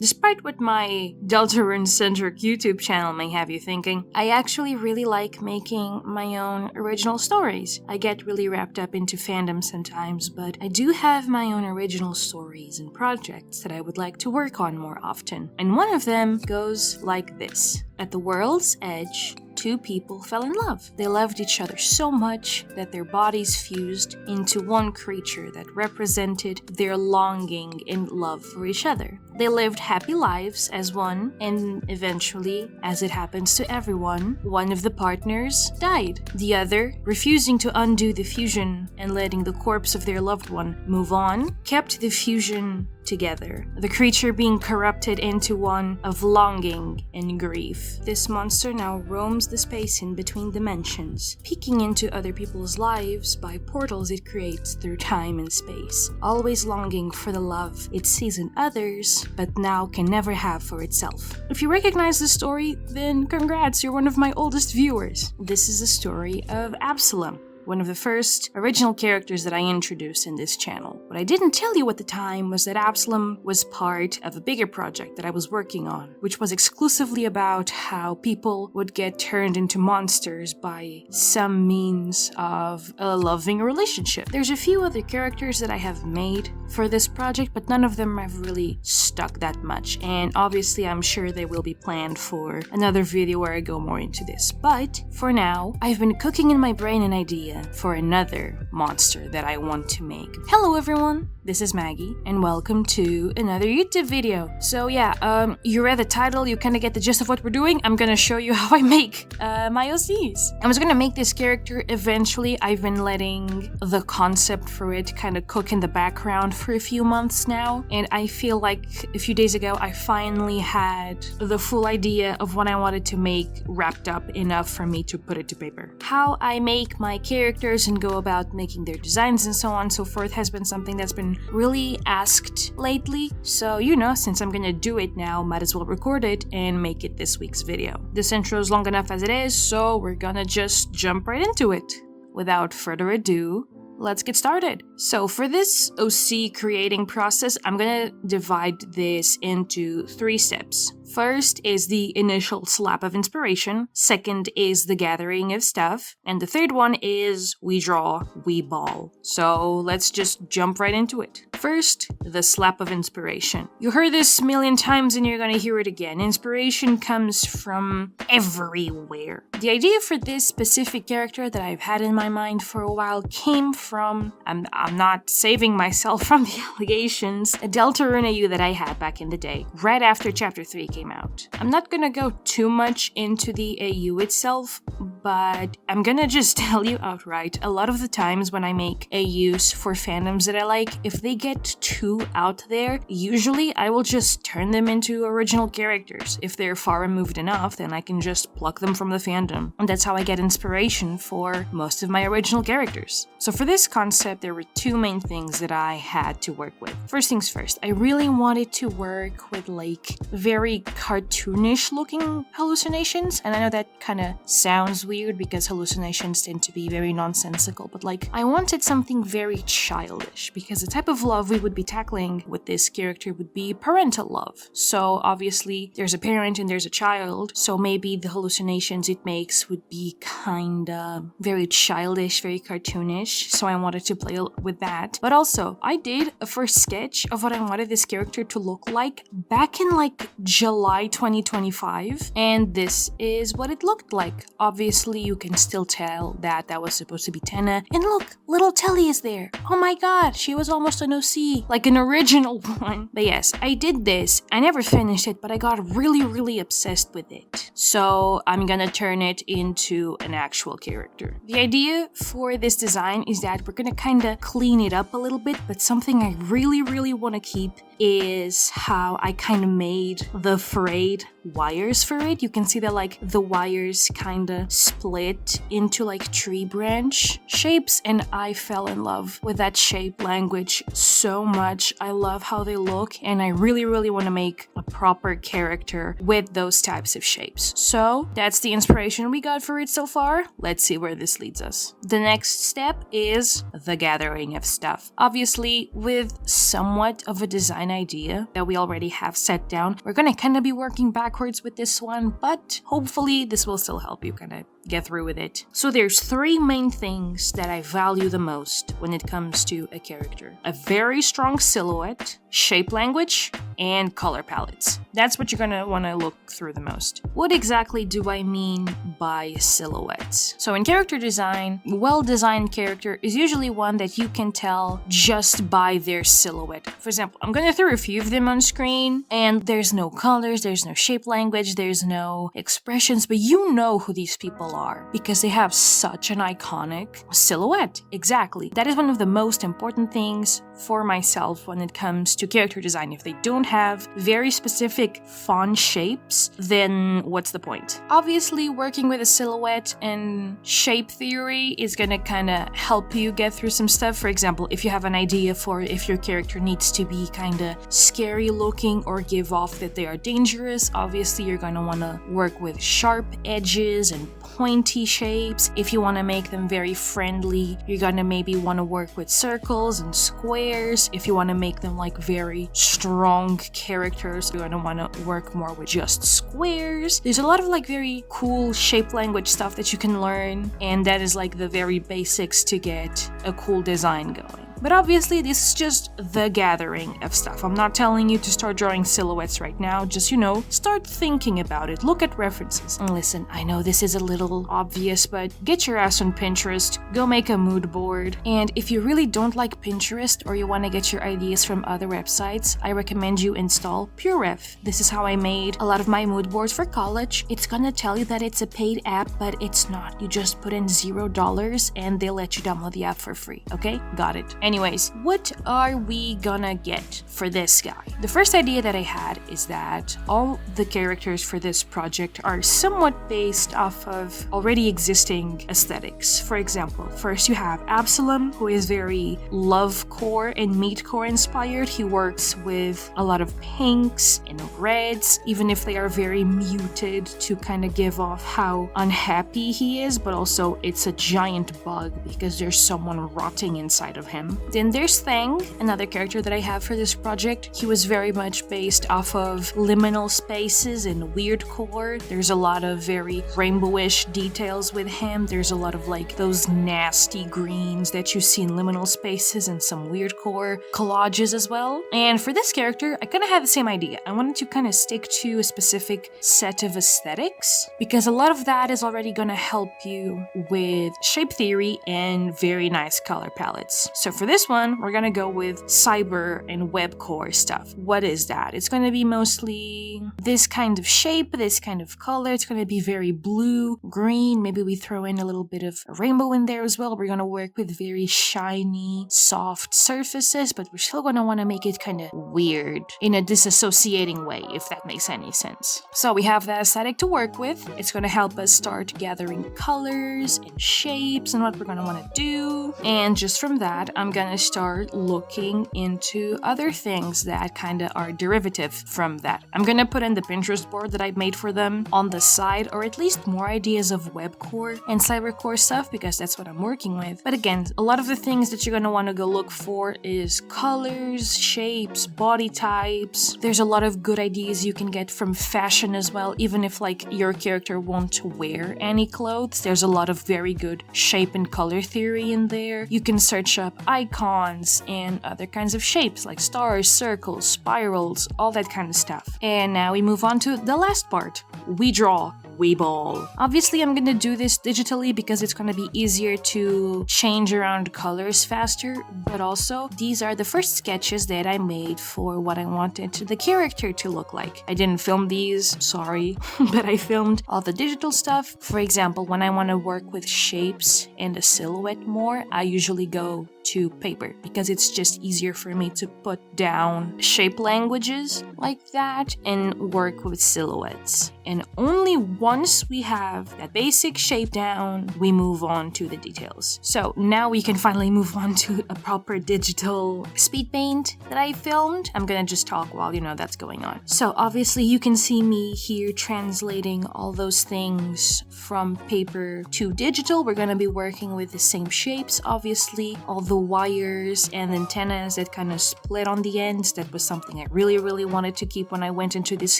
Despite what my Deltarune-centric YouTube channel may have you thinking, I actually really like making my own original stories. I get really wrapped up into fandom sometimes, but I do have my own original stories and projects that I would like to work on more often. And one of them goes like this. At the world's edge, two people fell in love. They loved each other so much that their bodies fused into one creature that represented their longing and love for each other. They lived happy lives as one, and eventually, as it happens to everyone, one of the partners died. The other, refusing to undo the fusion and letting the corpse of their loved one move on, kept the fusion together, the creature being corrupted into one of longing and grief. This monster now roams the space in between dimensions, peeking into other people's lives by portals it creates through time and space, always longing for the love it sees in others, but now can never have for itself. If you recognize the story, then congrats, you're one of my oldest viewers. This is the story of Absalom, one of the first original characters that I introduced in this channel. What I didn't tell you at the time was that Absalom was part of a bigger project that I was working on, which was exclusively about how people would get turned into monsters by some means of a loving relationship. There's a few other characters that I have made for this project, but none of them have really stuck that much, and obviously I'm sure they will be planned for another video where I go more into this. But for now, I've been cooking in my brain an idea for another monster that I want to make. Hello everyone, this is Maggie, and welcome to another YouTube video. So yeah, you read the title, you kind of get the gist of what we're doing. I'm gonna show you how I make my OCs. I was gonna make this character eventually. I've been letting the concept for it kind of cook in the background for a few months now, and I feel like a few days ago I finally had the full idea of what I wanted to make wrapped up enough for me to put it to paper. How I make my characters and go about making their designs and so on and so forth has been something that's been really asked lately, so you know, since I'm gonna do it now, might as well record it and make it this week's video. This intro is long enough as it is, so we're gonna just jump right into it. Without further ado, let's get started. So for this OC creating process, I'm gonna divide this into 3 steps. First is the initial slap of inspiration, second is the gathering of stuff, and the third one is we draw, we ball. So let's just jump right into it. First, the slap of inspiration. You heard this a million times and you're gonna hear it again. Inspiration comes from everywhere. The idea for this specific character that I've had in my mind for a while came from, I'm not saving myself from the allegations, a Deltarune heyoo that I had back in the day, right after chapter 3 came out. I'm not gonna go too much into the heyoo itself, but I'm gonna just tell you outright, a lot of the times when I make heyoos for fandoms that I like, if they get too out there, usually I will just turn them into original characters. If they're far removed enough, then I can just pluck them from the fandom. And that's how I get inspiration for most of my original characters. So for this concept, there were 2 main things that I had to work with. First things first, I really wanted to work with like very cartoonish looking hallucinations, and I know that kind of sounds weird because hallucinations tend to be very nonsensical, but like I wanted something very childish because the type of love we would be tackling with this character would be parental love. So obviously there's a parent and there's a child, so maybe the hallucinations it makes would be kinda very childish, very cartoonish, so I wanted to play with that. But also, I did a first sketch of what I wanted this character to look like back in like July 2025, and this is what it looked like. Obviously, you can still tell that that was supposed to be Tenna, and look, little Telly is there. Oh my god, she was almost an OC, like an original one. But yes, I did this. I never finished it, but I got really obsessed with it. So I'm gonna turn it into an actual character. The idea for this design is that we're gonna kinda clean it up a little bit, but something I really want to keep is how I kind of made the frayed wires for it. You can see that like the wires kind of split into like tree branch shapes, and I fell in love with that shape language so much. I love how they look, and I really want to make a proper character with those types of shapes. So that's the inspiration we got for it so far. Let's see where this leads us. The next step is the gathering of stuff. Obviously, with somewhat of a design idea that we already have set down, we're gonna kind of be working backwards with this one, but hopefully this will still help you kind of get through with it. So there's three main things that I value the most when it comes to a character: a very strong silhouette, shape language, and color palettes. That's what you're gonna want to look through the most. What exactly do I mean by silhouettes? So in character design, a well-designed character is usually one that you can tell just by their silhouette. For example, I'm gonna throw a few of them on screen, and there's no colors, there's no shape language, there's no expressions, but you know who these people are because they have such an iconic silhouette. Exactly. That is one of the most important things for myself when it comes to character design. If they don't have very specific font shapes, then what's the point? Obviously, working with a silhouette and shape theory is gonna kind of help you get through some stuff. For example, if you have an idea for if your character needs to be kind of scary looking or give off that they are dangerous, obviously you're gonna want to work with sharp edges and pointy shapes. If you want to make them very friendly, you're gonna maybe want to work with circles and squares. If you want to make them like very strong characters, you're gonna want to work more with just squares. There's a lot of like very cool shape language stuff that you can learn, and that is like the very basics to get a cool design going. But obviously, this is just the gathering of stuff. I'm not telling you to start drawing silhouettes right now, just, start thinking about it, look at references. And listen, I know this is a little obvious, but get your ass on Pinterest, go make a mood board. And if you really don't like Pinterest or you want to get your ideas from other websites, I recommend you install PureRef. This is how I made a lot of my mood boards for college. It's gonna tell you that it's a paid app, but it's not. You just put in $0 and they'll let you download the app for free, okay? Got it. Anyways, what are we gonna get for this guy? The first idea that I had is that all the characters for this project are somewhat based off of already existing aesthetics. For example, first you have Absalom, who is very love-core and meat-core inspired. He works with a lot of pinks and reds, even if they are very muted to kind of give off how unhappy he is, but also it's a giant bug because there's someone rotting inside of him. Then there's Thang, another character that I have for this project. He was very much based off of liminal spaces and weird core. There's a lot of very rainbowish details with him. There's a lot of like those nasty greens that you see in liminal spaces and some weird core collages as well. And for this character, I kind of had the same idea. I wanted to kind of stick to a specific set of aesthetics because a lot of that is already going to help you with shape theory and very nice color palettes. So for this one, we're gonna go with cyber and web core stuff. What is that? It's gonna be mostly this kind of shape, this kind of color. It's gonna be very blue, green. Maybe we throw in a little bit of a rainbow in there as well. We're gonna work with very shiny, soft surfaces, but we're still gonna wanna make it kind of weird in a disassociating way, if that makes any sense. So we have that aesthetic to work with. It's gonna help us start gathering colors and shapes and what we're gonna wanna do. And just from that, I'm gonna start looking into other things that kind of are derivative from that. I'm gonna put in the Pinterest board that I made for them on the side, or at least more ideas of web core and cyber core stuff because that's what I'm working with. But again, a lot of the things that you're gonna want to go look for is colors, shapes, body types. There's a lot of good ideas you can get from fashion as well, even if like your character won't wear any clothes. There's a lot of very good shape and color theory in there. You can search up icons and other kinds of shapes like stars, circles, spirals, all that kind of stuff. And now we move on to the last part. We draw. We ball. Obviously, I'm gonna do this digitally because it's gonna be easier to change around colors faster, but also these are the first sketches that I made for what I wanted the character to look like. I didn't film these, sorry, but I filmed all the digital stuff. For example, when I want to work with shapes and a silhouette more, I usually go to paper because it's just easier for me to put down shape languages like that and work with silhouettes. And only once we have that basic shape down, we move on to the details. So now we can finally move on to a proper digital speed paint that I filmed. I'm gonna just talk while that's going on. So obviously you can see me here translating all those things from paper to digital. We're gonna be working with the same shapes, obviously. All the wires and antennas that kind of split on the ends, that was something I really wanted to keep when I went into this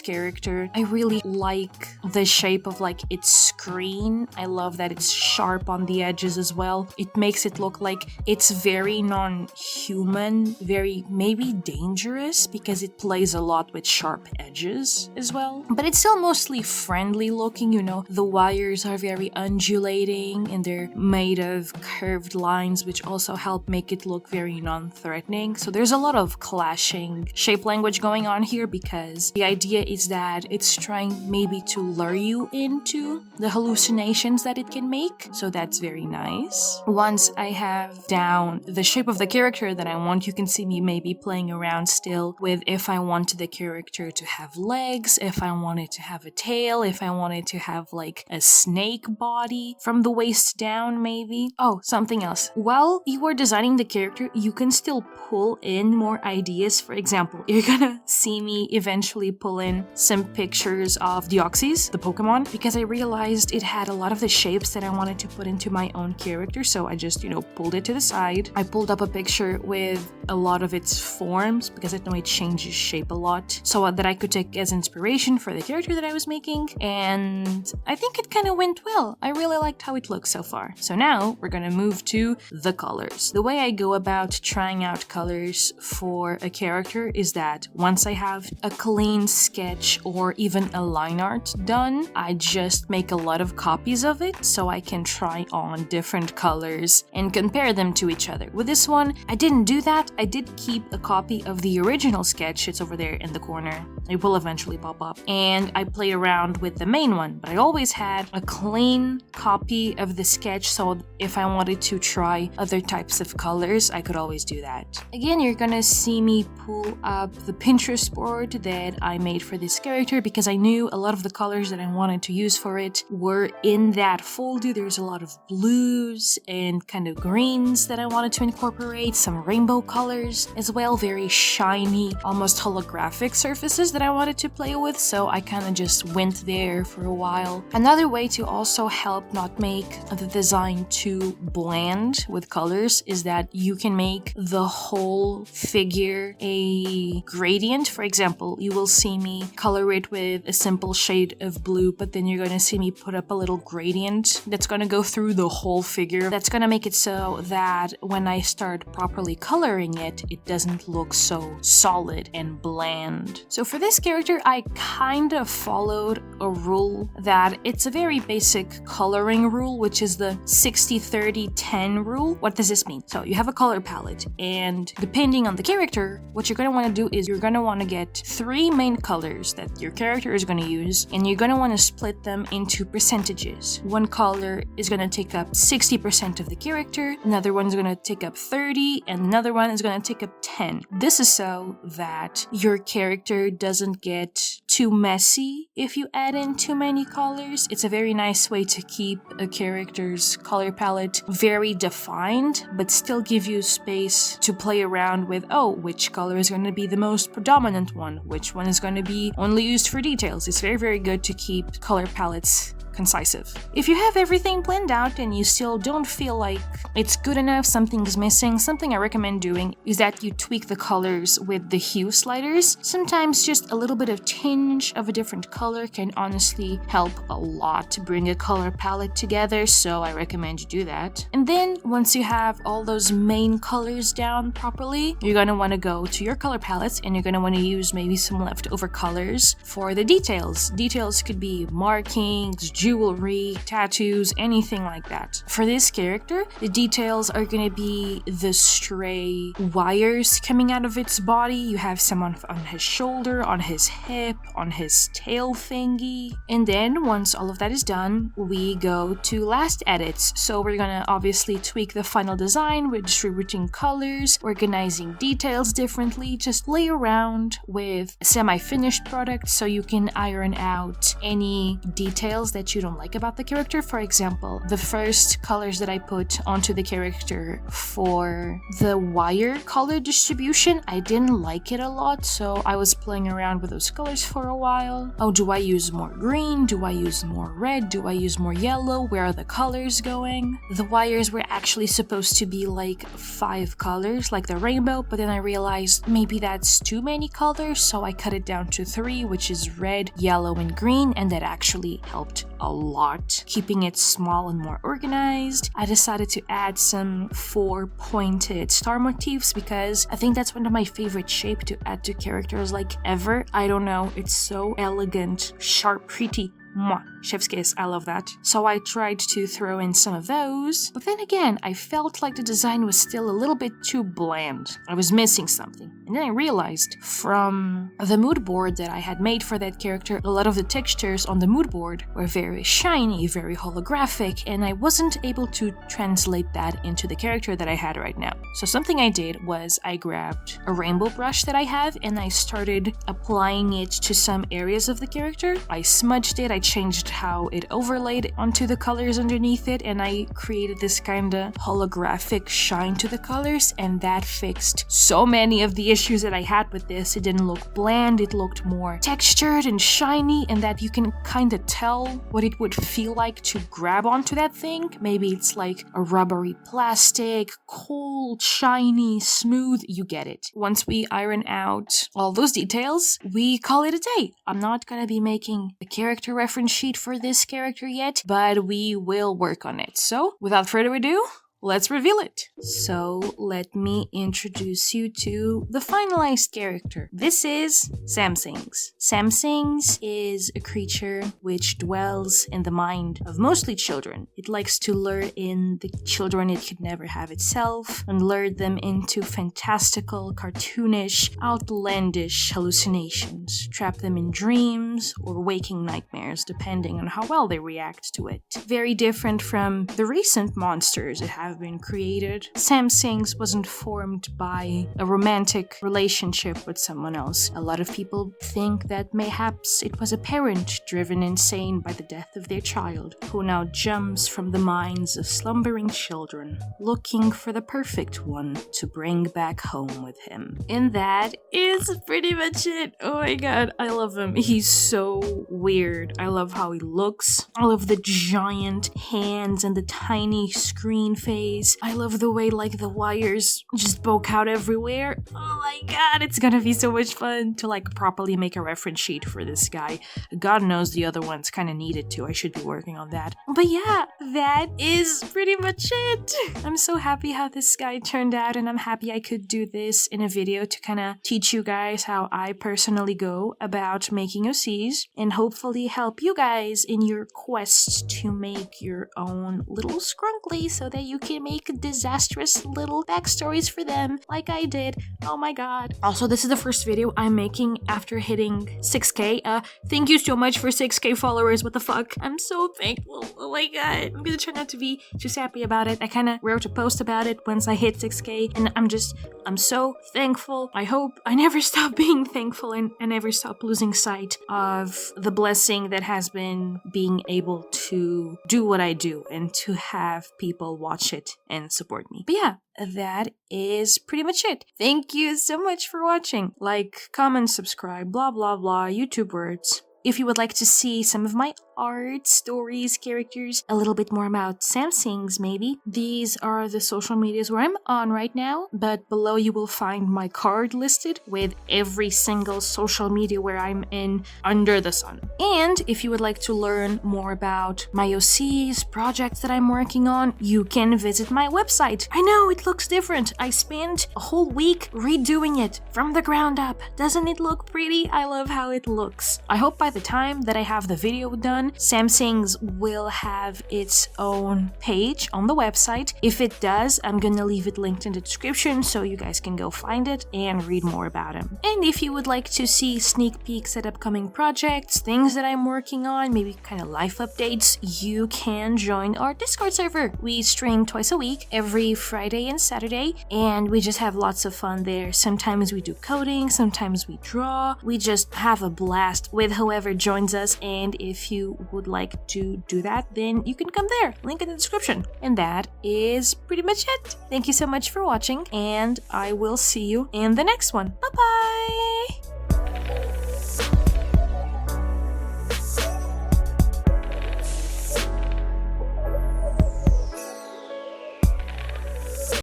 character. I really like the shape of like its screen. I love that it's sharp on the edges as well. It makes it look like it's very non-human, very maybe dangerous, because it plays a lot with sharp edges as well. But it's still mostly friendly looking, The wires are very undulating and they're made of curved lines, which also help make it look very non-threatening. So there's a lot of clashing shape language going on here, because the idea is that it's trying maybe to lure you into the hallucinations that it can make. So that's very nice. Once I have down the shape of the character that I want, you can see me maybe playing around still with if I want the character to have legs, if I want it to have a tail, if I want it to have like a snake body from the waist down maybe. Oh, something else. While you are designing the character, you can still pull in more ideas. For example, you're gonna see me eventually pull in some pictures of Deoxys, the Pokemon, because I realized it had a lot of the shapes that I wanted to put into my own character. So I just, pulled it to the side. I pulled up a picture with a lot of its forms because I know it changes shape a lot, so that I could take as inspiration for the character that I was making. And I think it kind of went well. I really liked how it looks so far. So now we're gonna move to the colors. The way I go about trying out colors for a character is that once I have a clean sketch or even a line art done, I just make a lot of copies of it so I can try on different colors and compare them to each other. With this one, I didn't do that. I did keep a copy of the original sketch. It's over there in the corner. It will eventually pop up. And I played around with the main one, but I always had a clean copy of the sketch, so if I wanted to try other types of colors, I could always do that. Again, you're gonna see me pull up the Pinterest board that I made for this character because I knew a lot of the colors that I wanted to use for it were in that folder. There's a lot of blues and kind of greens that I wanted to incorporate, some rainbow colors as well, very shiny, almost holographic surfaces that I wanted to play with, so I kind of just went there for a while. Another way to also help not make the design too bland with colors is that you can make the whole figure a gradient. For example, you will see me color it with a simple shade of blue, but then you're going to see me put up a little gradient that's going to go through the whole figure. That's going to make it so that when I start properly coloring it, it doesn't look so solid and bland. So for this character, I kind of followed a rule that it's a very basic coloring rule, which is the 60-30-10 rule. What does this mean? So you have a color palette, and depending on the character, what you're going to want to do is you're going to want to get 3 main colors that your character is going to use, and you're going to want to split them into percentages. One color is going to take up 60% of the character, another one is going to take up 30, and another one is going to take up 10. This is so that your character doesn't get too messy if you add in too many colors. It's a very nice way to keep a character's color palette very defined, but still give you space to play around with, which color is going to be the most predominant one, which one is going to be only used for details. It's very good to keep color palettes concisive. If you have everything planned out and you still don't feel like it's good enough, something's missing, something I recommend doing is that you tweak the colors with the hue sliders. Sometimes just a little bit of tinge of a different color can honestly help a lot to bring a color palette together, so I recommend you do that. And then once you have all those main colors down properly, you're going to want to go to your color palettes and you're going to want to use maybe some leftover colors for the details. Details could be markings, jewelry, tattoos, anything like that. For this character, the details are gonna be the stray wires coming out of its body. You have some on his shoulder, on his hip, on his tail thingy. And then once all of that is done, we go to last edits. So we're gonna obviously tweak the final design with distributing colors, organizing details differently, just play around with semi-finished products so you can iron out any details that you don't like about the character. For example, the first colors that I put onto the character for the wire color distribution, I didn't like it a lot, so I was playing around with those colors for a while. Oh, do I use more green? Do I use more red? Do I use more yellow? Where are the colors going? The wires were actually supposed to be like 5 colors, like the rainbow, but then I realized maybe that's too many colors, so I cut it down to 3, which is red, yellow, and green, and that actually helped a lot, keeping it small and more organized. I decided to add some 4-pointed star motifs because I think that's one of my favorite shapes to add to characters like ever. I don't know, it's so elegant, sharp, pretty. Mwah. Chef's kiss, I love that. So I tried to throw in some of those, but then again, I felt like the design was still a little bit too bland. I was missing something. And then I realized from the mood board that I had made for that character, a lot of the textures on the mood board were very shiny, very holographic, and I wasn't able to translate that into the character that I had right now. So something I did was I grabbed a rainbow brush that I have and I started applying it to some areas of the character. I smudged it, I changed how it overlaid onto the colors underneath it, and I created this kind of holographic shine to the colors, and that fixed so many of the issues that I had with this. It didn't look bland, it looked more textured and shiny, and that you can kind of tell what it would feel like to grab onto that thing. Maybe it's like a rubbery plastic, cold, shiny, smooth, you get it. Once we iron out all those details, we call it a day. I'm not gonna be making a character reference sheet for this character yet, but we will work on it. So, without further ado, let's reveal it. So let me introduce you to the finalized character. This is SamSings. SamSings is a creature which dwells in the mind of mostly children. It likes to lure in the children it could never have itself and lure them into fantastical, cartoonish, outlandish hallucinations, trap them in dreams or waking nightmares depending on how well they react to it. Very different from the recent monsters it has been created. SamSings wasn't formed by a romantic relationship with someone else. A lot of people think that mayhaps it was a parent driven insane by the death of their child, who now jumps from the minds of slumbering children, looking for the perfect one to bring back home with him. And that is pretty much it. Oh my god, I love him. He's so weird. I love how he looks. I love the giant hands and the tiny screen face. I love the way like the wires just poke out everywhere. Oh my god, it's gonna be so much fun to like properly make a reference sheet for this guy. God knows the other ones kind of needed to. I should be working on that. But yeah, that is pretty much it. I'm so happy how this guy turned out, and I'm happy I could do this in a video to kind of teach you guys how I personally go about making OCs and hopefully help you guys in your quest to make your own little scrunkly so that you can make disastrous little backstories for them like I did. Oh my god. Also, this is the first video I'm making after hitting 6k. Thank you so much for 6k followers. What the fuck? I'm so thankful. Oh my god. I'm gonna try not to be too sappy about it. I kind of wrote a post about it once I hit 6k, and I'm so thankful. I hope I never stop being thankful and never stop losing sight of the blessing that has been being able to do what I do and to have people watch it and support me. But yeah, that is pretty much it. Thank you so much for watching. Like, comment, subscribe, blah blah blah, YouTube words. If you would like to see some of my art, stories, characters, a little bit more about SamSings maybe, these are the social medias where I'm on right now, but below you will find my card listed with every single social media where I'm in under the sun. And if you would like to learn more about my OCs, projects that I'm working on, you can visit my website. I know it looks different. I spent a whole week redoing it from the ground up. Doesn't it look pretty? I love how it looks. I hope by the time that I have the video done, one. SamSings will have its own page on the website. If it does, I'm gonna leave it linked in the description so you guys can go find it and read more about them. And if you would like to see sneak peeks at upcoming projects, things that I'm working on, maybe kind of life updates, you can join our Discord server. We stream twice a week, every Friday and Saturday, and we just have lots of fun there. Sometimes we do coding, sometimes we draw. We just have a blast with whoever joins us, and if you would like to do that, then you can come there. Link in the description. And that is pretty much it. Thank you so much for watching, and I will see you in the next one. Bye-bye!